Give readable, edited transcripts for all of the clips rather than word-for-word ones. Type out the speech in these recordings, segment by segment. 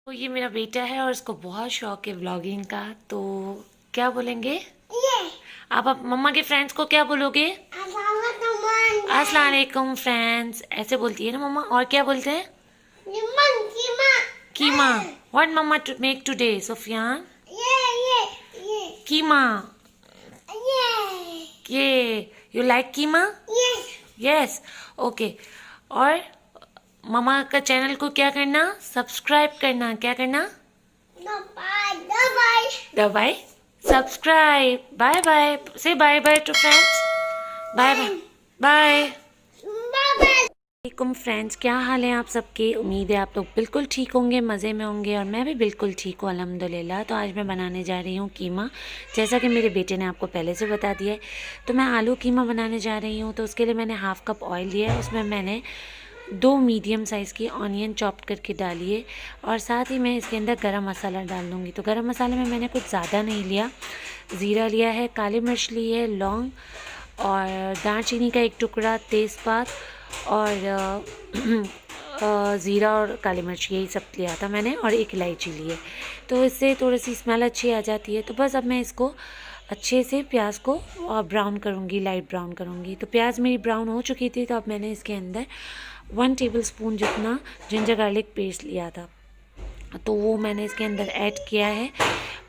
तो ये मेरा बेटा है और इसको बहुत शौक है व्लॉगिंग का। तो क्या बोलेंगे आप मम्मा के फ्रेंड्स को क्या बोलोगे? अस्सलाम वालेकुम फ्रेंड्स ऐसे बोलती है ना मम्मा। और क्या बोलते हैं? Keema. What mamma to make today Sufiyan? Keema. ये you like keema? Yes okay. और मम्मा का चैनल को क्या करना? सब्सक्राइब करना। क्या करना? दबाई सब्सक्राइब। बाय बाय से bye bye to friends. Bye bye bye. वालेकुम फ्रेंड्स, क्या हाल है आप सबके? उम्मीद है आप लोग बिल्कुल ठीक होंगे, मज़े में होंगे और मैं भी बिल्कुल ठीक हूँ अल्हम्दुलिल्लाह। तो आज मैं बनाने जा रही हूँ कीमा, जैसा कि मेरे बेटे ने आपको पहले से बता दिया है। तो मैं आलू कीमा बनाने जा रही हूँ। तो उसके लिए मैंने हाफ़ कप ऑयल लिया है, उसमें मैंने 2 मीडियम साइज़ की ऑनियन चॉप करके डाली है और साथ ही मैं इसके अंदर गरम मसाला डाल दूँगी। तो गरम मसाले में मैंने कुछ ज़्यादा नहीं लिया, ज़ीरा लिया है, काली मिर्च ली है, लौंग और दालचीनी का एक टुकड़ा, तेज़पात और ज़ीरा और काली मिर्च, यही सब लिया था मैंने, और एक इलायची ली है। तो इससे थोड़ी सी स्मेल अच्छी आ जाती है। तो बस अब मैं इसको अच्छे से प्याज को ब्राउन करूँगी, लाइट ब्राउन करूँगी। तो प्याज मेरी ब्राउन हो चुकी थी। तो अब मैंने इसके अंदर 1 टेबलस्पून जितना जिंजर गार्लिक पेस्ट लिया था, तो वो मैंने इसके अंदर ऐड किया है।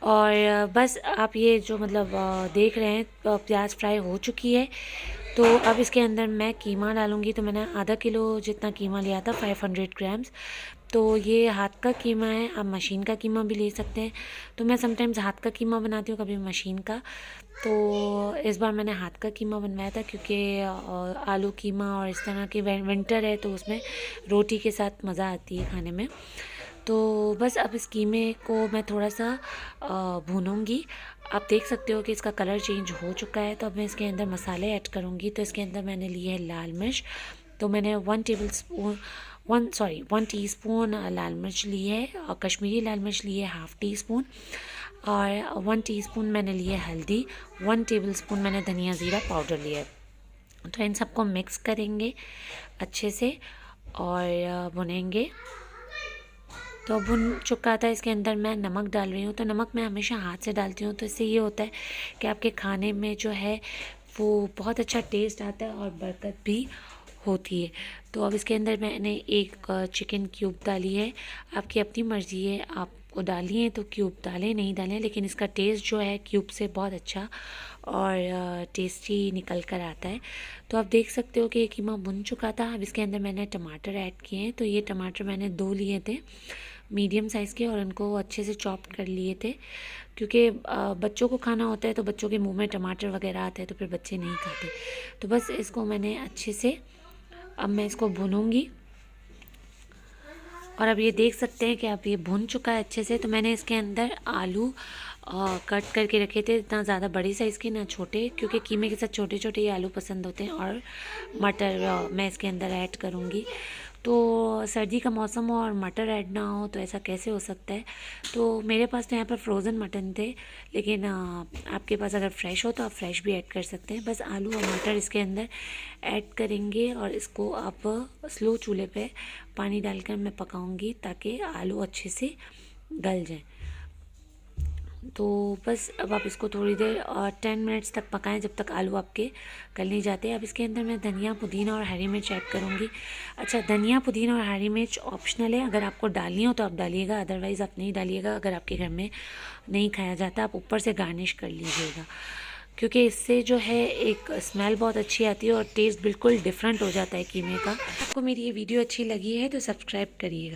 और बस आप ये जो मतलब देख रहे हैं, प्याज फ्राई हो चुकी है। तो अब इसके अंदर मैं कीमा डालूँगी। तो मैंने आधा किलो जितना कीमा लिया था, 500 ग्राम्स। तो ये हाथ का कीमा है, आप मशीन का कीमा भी ले सकते हैं। तो मैं समटाइम्स हाथ का कीमा बनाती हूँ, कभी मशीन का। तो इस बार मैंने हाथ का कीमा बनवाया था क्योंकि आलू कीमा और इस तरह के विंटर है तो उसमें रोटी के साथ मज़ा आती है खाने में। तो बस अब इस कीमे को मैं थोड़ा सा भूनूंगी। आप देख सकते हो कि इसका कलर चेंज हो चुका है। तो अब मैं इसके अंदर मसाले ऐड करूँगी। तो इसके अंदर मैंने लिए है लाल मिर्च। तो मैंने 1 टीस्पून लाल मिर्च ली है, और कश्मीरी लाल मिर्च ली है हाफ़ टी स्पून, और 1 टीस्पून मैंने लिए हल्दी, 1 टेबलस्पून मैंने धनिया ज़ीरा पाउडर लिया है। तो इन सबको मिक्स करेंगे अच्छे से और भुनेंगे। तो भुन चुका था। इसके अंदर मैं नमक डाल रही हूँ। तो नमक मैं हमेशा हाथ से डालती हूँ, तो इससे ये होता है कि आपके खाने में जो है वो बहुत अच्छा टेस्ट आता है और बरकत भी होती है। तो अब इसके अंदर मैंने एक चिकन क्यूब डाली है। आपकी अपनी मर्ज़ी है, आपको डालिए तो क्यूब डालें, नहीं डालें, लेकिन इसका टेस्ट जो है क्यूब से बहुत अच्छा और टेस्टी निकल कर आता है। तो आप देख सकते हो कि ये कीमा भुन चुका था। अब इसके अंदर मैंने टमाटर ऐड किए हैं। तो ये टमाटर मैंने 2 लिए थे मीडियम साइज़ के, और उनको अच्छे से चॉप कर लिए थे क्योंकि बच्चों को खाना होता है तो बच्चों के मुंह में टमाटर वगैरह आते हैं तो फिर बच्चे नहीं खाते। तो बस इसको मैंने अच्छे से, अब मैं इसको भूनूंगी। और अब ये देख सकते हैं कि अब ये भुन चुका है अच्छे से। तो मैंने इसके अंदर आलू कट करके रखे थे, इतना ज़्यादा बड़ी साइज़ के ना छोटे, क्योंकि कीमे के साथ छोटे छोटे ही आलू पसंद होते हैं। और मटर मैं इसके अंदर ऐड करूँगी। तो सर्दी का मौसम हो और मटर ऐड ना हो तो ऐसा कैसे हो सकता है? तो मेरे पास तो यहाँ पर फ्रोज़न मटन थे, लेकिन आपके पास अगर फ़्रेश हो तो आप फ्रेश भी ऐड कर सकते हैं। बस आलू और मटर इसके अंदर ऐड करेंगे और इसको आप स्लो चूल्हे पे पानी डालकर मैं पकाऊंगी ताकि आलू अच्छे से गल जाए। तो बस अब आप इसको थोड़ी देर और 10 मिनट्स तक पकाएं, जब तक आलू आपके गल नहीं जाते। अब इसके अंदर मैं धनिया, पुदीना और हरी मिर्च ऐड करूँगी। अच्छा, धनिया, पुदीना और हरी मिर्च ऑप्शनल है, अगर आपको डालनी हो तो आप डालिएगा, अदरवाइज़ आप नहीं डालिएगा। अगर आपके घर में नहीं खाया जाता आप ऊपर से गार्निश कर लीजिएगा, क्योंकि इससे जो है एक स्मेल बहुत अच्छी आती है और टेस्ट बिल्कुल डिफरेंट हो जाता है कीमे का। आपको मेरी ये वीडियो अच्छी लगी है तो सब्सक्राइब करिएगा।